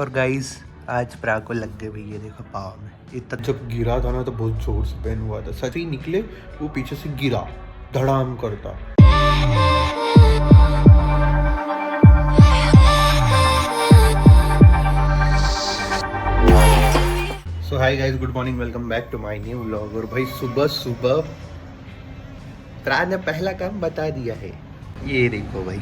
और गाइस आज प्राग को लग गए भाई, ये देखो पाँव में इतना। जब गिरा था ना तो बहुत जोर से पेन हुआ था। सच ही निकले वो पीछे से गिरा धड़ाम करता। So hi guys, good morning, welcome back to my new vlog. और भाई सुबह सुबह प्राग ने पहला काम बता दिया है। ये देखो भाई,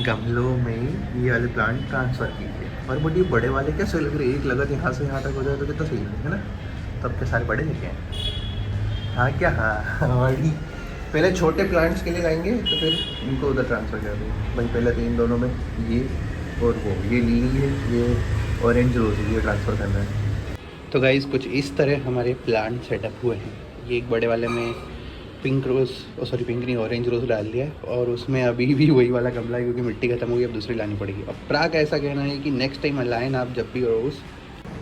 गमलों में ये वाले प्लांट ट्रांसफर कीजिए। और मुझे बड़े वाले कैसे लग रहे हैं, एक लगत यहाँ से यहाँ तक हो जाए तो कितना सही लगे, है ना। तब के सारे बड़े लेके हैं। हाँ क्या, हाँ वही। पहले छोटे प्लांट्स के लिए लाएंगे तो फिर इनको उधर ट्रांसफ़र कर देंगे भाई। पहले तो इन दोनों में ये और वो, ये लिली है, ये ऑरेंज रोज है, ये ट्रांसफ़र करना है। तो गाइस कुछ इस तरह हमारे प्लांट सेटअप हुए हैं। ये एक बड़े वाले में पिंक रोज़, सॉरी पिंक नहीं, ऑरेंज रोज़ डाल दिया है। और उसमें अभी भी वही वाला गमला है क्योंकि मिट्टी खत्म हो गई, अब दूसरी लानी पड़ेगी। अब प्राग ऐसा कहना है कि नेक्स्ट टाइम लाएँ आप जब भी रोज़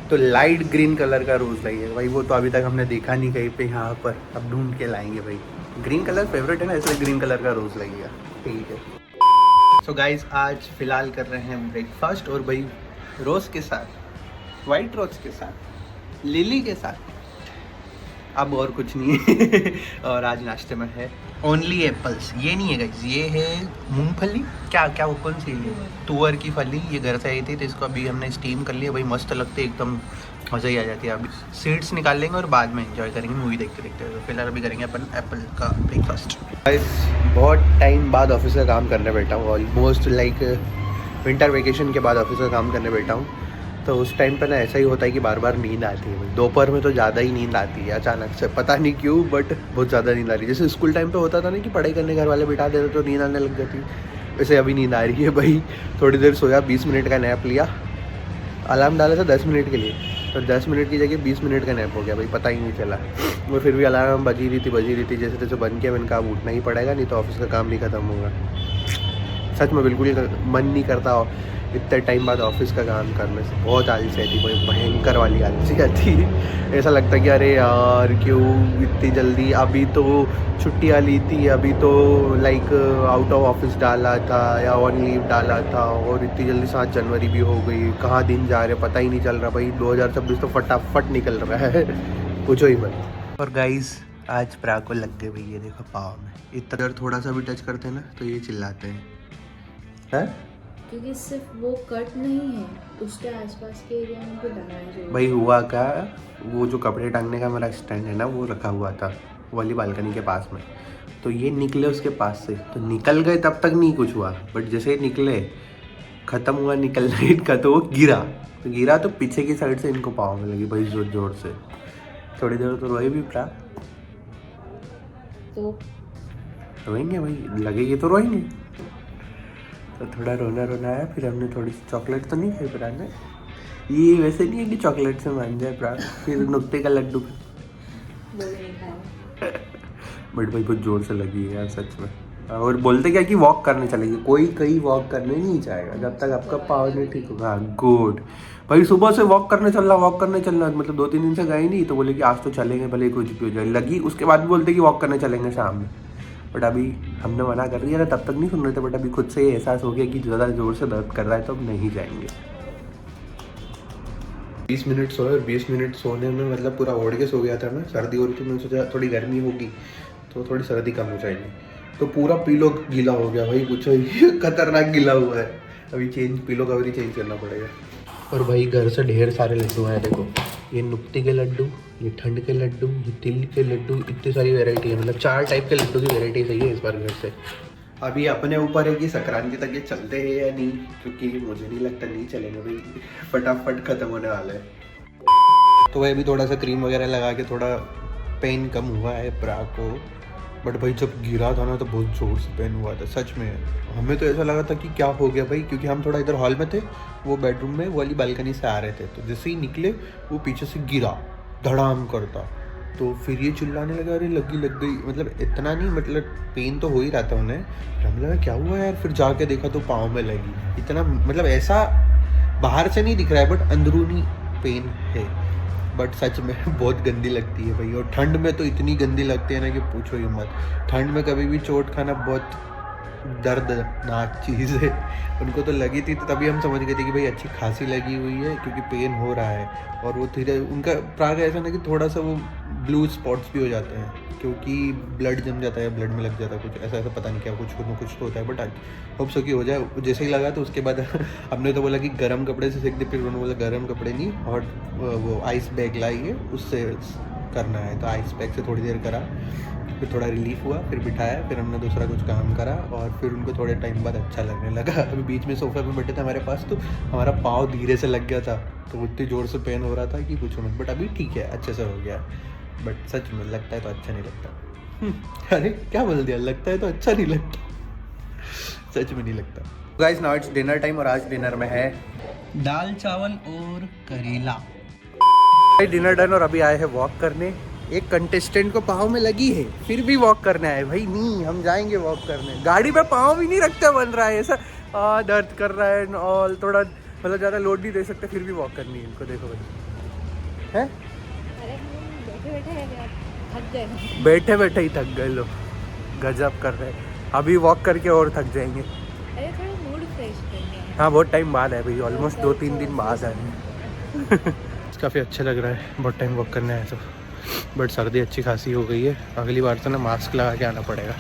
तो लाइट ग्रीन कलर का रोज़ लाइए भाई। वो तो अभी तक हमने देखा नहीं कहीं पे, यहाँ पर अब ढूंढ के लाएंगे भाई। ग्रीन कलर फेवरेट है ना, इसलिए ग्रीन कलर का रोज़ लाइएगा, ठीक है। सो गाइस आज फिलहाल कर रहे हैं ब्रेकफास्ट, और भाई रोज़ के साथ, वाइट रोज़ के साथ, लिली के साथ, अब और कुछ नहीं है। और आज नाश्ते में है ओनली एप्पल्स। ये नहीं है गाइस, ये है मूंगफली, क्या क्या वो कौन सी है, तुअर की फली। ये घर से आई थी तो इसको अभी हमने स्टीम कर लिया भाई। मस्त लगती है एकदम, मज़ा ही आ जाती है। अभी सीड्स निकाल लेंगे और बाद में एंजॉय करेंगे मूवी देखते देखते। तो फिलहाल अभी करेंगे अपन एप्पल का ब्रेकफास्ट। बहुत टाइम बाद ऑफिस का काम करने बैठा हूँ, ऑलमोस्ट लाइक विंटर वेकेशन के बाद ऑफिस का काम करने बैठा हूँ। तो उस टाइम पे ना ऐसा ही होता है कि बार बार नींद आती है। दोपहर में तो ज़्यादा ही नींद आती है अचानक से, पता नहीं क्यों, बट बहुत ज़्यादा नींद आ रही है। जैसे स्कूल टाइम पे होता था ना कि पढ़ाई करने घर वाले बिठा देते तो नींद आने लग जाती, वैसे अभी नींद आ रही है भाई। थोड़ी देर सोया, 20 मिनट का नैप लिया। अलार्म डाला था 10 मिनट के लिए, तो 10 मिनट की जगह 20 मिनट का नैप हो गया भाई, पता ही नहीं चला। और फिर भी अलार्म बजी रही थी, जैसे तैसे बन के मैंने कहा उठना ही पड़ेगा, नहीं तो ऑफिस का काम नहीं ख़त्म होगा। सच में बिल्कुल मन नहीं करता इतने टाइम बाद ऑफिस का काम करने से। बहुत आलसी आती भाई, भयंकर वाली आलसी आती है। ऐसा लगता है कि अरे यार क्यों इतनी जल्दी, अभी तो छुट्टियाँ ली थी, अभी तो लाइक आउट ऑफ ऑफिस डाला था या ऑन लीव डाला था, और इतनी जल्दी 7 जनवरी भी हो गई। कहाँ दिन जा रहे पता ही नहीं चल रहा भाई। 2026 तो फटाफट निकल रहा है, पूछो ही मत। और गाइस आज प्राग को लग गए भाई, ये देखो पाँव में इतना दर्द। थोड़ा सा भी टच करते हैं ना तो ये चिल्लाते हैं। क्योंकि सिर्फ वो कट नहीं है, उसके आसपास के एरिया में भी डैमेज हो भाई हुआ का, वो जो कपड़े टांगने का मेरा स्टैंड है ना, वो रखा हुआ था वाली बालकनी के पास में। तो ये निकले उसके पास से, तो निकल गए, तब तक नहीं कुछ हुआ, बट जैसे ही निकले, ख़त्म हुआ निकलना इनका, तो वो गिरा तो पीछे की साइड से इनको पाँव में लगी भाई, जोर जोर से। थोड़ी देर तो रोए भी प्राग, तो रोएंगे भाई, लगेगी तो रोएंगे। तो थोड़ा रोना आया, फिर हमने थोड़ी सी चॉकलेट तो नहीं खाई प्राग ने। ये वैसे नहीं है कि चॉकलेट से मान जाए प्राग, फिर नुक्ते का लड्डू बट भाई बहुत जोर से लगी है यार सच में। और बोलते क्या कि वॉक करने चलेंगे, कोई कहीं वॉक करने नहीं जाएगा जब तक आपका पाँव नहीं ठीक होगा। गुड भाई, सुबह से वॉक करने चलना, मतलब 2-3 दिन से गए नहीं, तो बोले कि आज तो चलेंगे भले कुछ भी हो जाए। लगी उसके बाद भी बोलते कि वॉक करने चलेंगे शाम में, बट अभी हमने मना कर दिया था, तब तक नहीं सुन रहे थे। बट अभी खुद से ये एहसास हो गया कि ज़्यादा ज़ोर से दर्द कर रहा है तो अब नहीं जाएंगे। 20 मिनट सोए, और 20 मिनट सोने में मतलब पूरा ओढ़ के सो गया था मैं। सर्दी हो रही थी, मैंने सोचा थोड़ी गर्मी होगी तो थोड़ी सर्दी कम हो जाएगी, तो पूरा पिलो गीला हो गया भाई, कुछ खतरनाक गीला हुआ है। अभी पिलो कवर चेंज करना पड़ेगा। और भाई घर से ढेर सारे लड्डू हैं, देखो ये नुक्ती के लड्डू, ये ठंड के लड्डू, ये तिल के लड्डू, इतनी सारी वैरायटी है। मतलब 4 टाइप के लड्डू की वैरायटी सही है इस बार घर से। अभी अपने ऊपर है कि संक्रांति तक ये चलते हैं या नहीं, क्योंकि मुझे नहीं लगता नहीं चलेंगे भाई, फटाफट ख़त्म होने वाला है। तो वह भी थोड़ा सा क्रीम वगैरह लगा के थोड़ा पेन कम हुआ है प्राग को। बट भाई जब गिरा था ना तो बहुत ज़ोर से पेन हुआ था सच में। हमें तो ऐसा लगा था कि क्या हो गया भाई, क्योंकि हम थोड़ा इधर हॉल में थे, वो बेडरूम में वाली बालकनी से आ रहे थे। तो जैसे ही निकले वो पीछे से गिरा धड़ाम करता, तो फिर ये चिल्लाने लगा अरे लग गई। मतलब इतना नहीं, मतलब पेन तो हो ही रहा था उन्हें। फिर हमें लगा क्या हुआ यार, फिर जाके देखा तो पाँव में लगी। इतना मतलब ऐसा बाहर से नहीं दिख रहा है, बट अंदरूनी पेन है। बट सच में बहुत गंदी लगती है भाई, और ठंड में तो इतनी गंदी लगती है ना कि पूछो ही मत। ठंड में कभी भी चोट खाना बहुत दर्दनाक चीज़ है। उनको तो लगी थी, तो तभी हम समझ गए थे कि भाई अच्छी खांसी लगी हुई है, क्योंकि पेन हो रहा है। और वो धीरे उनका प्राग ऐसा ना कि थोड़ा सा वो ब्लू स्पॉट्स भी हो जाते हैं, क्योंकि ब्लड जम जाता है, ब्लड में लग जाता है कुछ ऐसा ऐसा, पता नहीं क्या कुछ तो होता है। बट होप सो कि हो जाए। जैसे ही लगा तो उसके बाद हमने तो बोला कि गर्म कपड़े से सेक दे, फिर उन्होंने बोला गर्म कपड़े नहीं, और वो आइस बैग लाई है उससे करना है। तो आइस बैग से थोड़ी देर करा, फिर थोड़ा रिलीफ हुआ, फिर बिठाया, फिर हमने दूसरा कुछ काम करा, और फिर उनको थोड़े टाइम बाद अच्छा लगने लगा। अभी बीच में सोफे पे बैठे थे हमारे पास, तो हमारा पाँव धीरे से लग गया था, तो इतनी ज़ोर से पेन हो रहा था कि पूछो मत। बट अभी ठीक है, अच्छे से हो गया। बट सच में लगता है तो अच्छा नहीं लगता। अरे क्या बोल दिया, लगता है तो अच्छा नहीं लगता, सच में नहीं लगता। Guys now it's dinner time, और आज डिनर में है दाल चावल और करेला। डिनर डन, और अभी आए हैं वॉक करने। एक कंटेस्टेंट को पाँव में लगी है, फिर भी वॉक करने आए। भाई नहीं, हम जाएंगे वॉक करने। गाड़ी पे पाँव भी नहीं रखते बन रहा है ऐसा, दर्द कर रहा है और थोड़ा मतलब ज़्यादा लोड नहीं दे सकते, फिर भी वॉक करनी है इनको। देखो भाई है, बैठे बैठे ही थक गए लोग, गजब कर रहे हैं। अभी वॉक करके और थक जाएंगे। अरे थोड़ा मूड फ्रेश करने हैं। हाँ बहुत टाइम बाद है भाई, ऑलमोस्ट 2-3 दिन बाद आए। काफ़ी अच्छा लग रहा है, बहुत टाइम वॉक करने आए तो। बट सर्दी अच्छी खासी हो गई है। अगली बार तो ना मास्क लगा के आना पड़ेगा,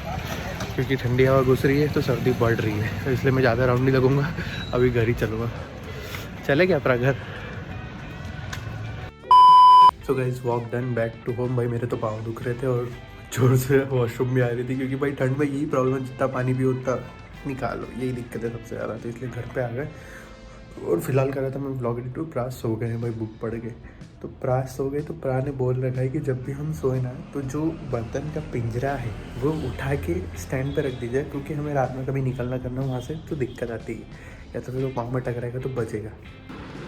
क्योंकि ठंडी हवा घुस रही है तो सर्दी बढ़ रही है। तो इसलिए मैं ज़्यादा राउंड नहीं लगूंगा, अभी घर ही चलूँगा। चले क्या अपना घर। So guys walk done, back to home. भाई मेरे तो पाँव दुख रहे थे और जोर से वॉशरूम भी आ रही थी, क्योंकि भाई ठंड में यही प्रॉब्लम है, जितना पानी पियो उतना निकालो, यही दिक्कत है सबसे ज़्यादा। तो इसलिए घर पे आ गए, और फिलहाल कर रहा था मैं ब्लॉग एडिट। प्रास सो गए हैं भाई, बुक पढ़ के। तो प्रास सो गए, तो प्रा ने बोल रखा है कि जब भी हम सोए ना, तो जो बर्तन का पिंजरा है वो उठा के स्टैंड पे रख दीजिए, क्योंकि हमें रात में कभी निकलना करना वहाँ से तो दिक्कत आती है, या तो फिर वो पाँव में टकराएगा तो बचेगा।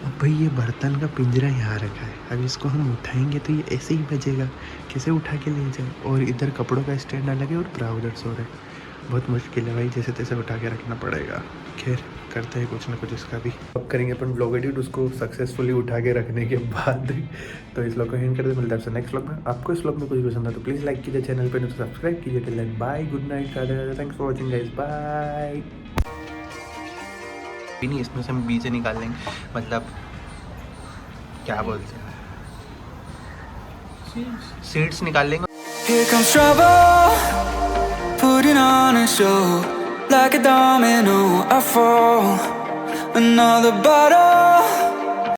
अब भाई ये बर्तन का पिंजरा यहाँ रखा है, अब इसको हम उठाएंगे तो ये ऐसे ही बचेगा, कैसे उठा के ले जाए। और इधर कपड़ों का स्टैंड अलग है और प्रा उधर सो रहे, बहुत मुश्किल है भाई, जैसे तैसे उठा के रखना पड़ेगा। खैर करते हैं कुछ ना कुछ इसका भी। अब करेंगे अपन व्लॉग एडिट उसको सक्सेसफुली उठा के रखने के बाद। तो इस व्लॉग को एंड कर दे, मिलता है नेक्स्ट व्लॉग में। आपको इस व्लॉग में कुछ पसंद है तो प्लीज़ लाइक कीजिए, चैनल पर तो सब्सक्राइब कीजिए। Till then bye, good night, thanks for watching guys, bye. नहीं इसमें से हम बीज निकाल लेंगे, मतलब क्या बोलते हैं, सीड्स निकाल लेंगे। Here comes trouble, putting on a show, like a domino, I fall, another bottle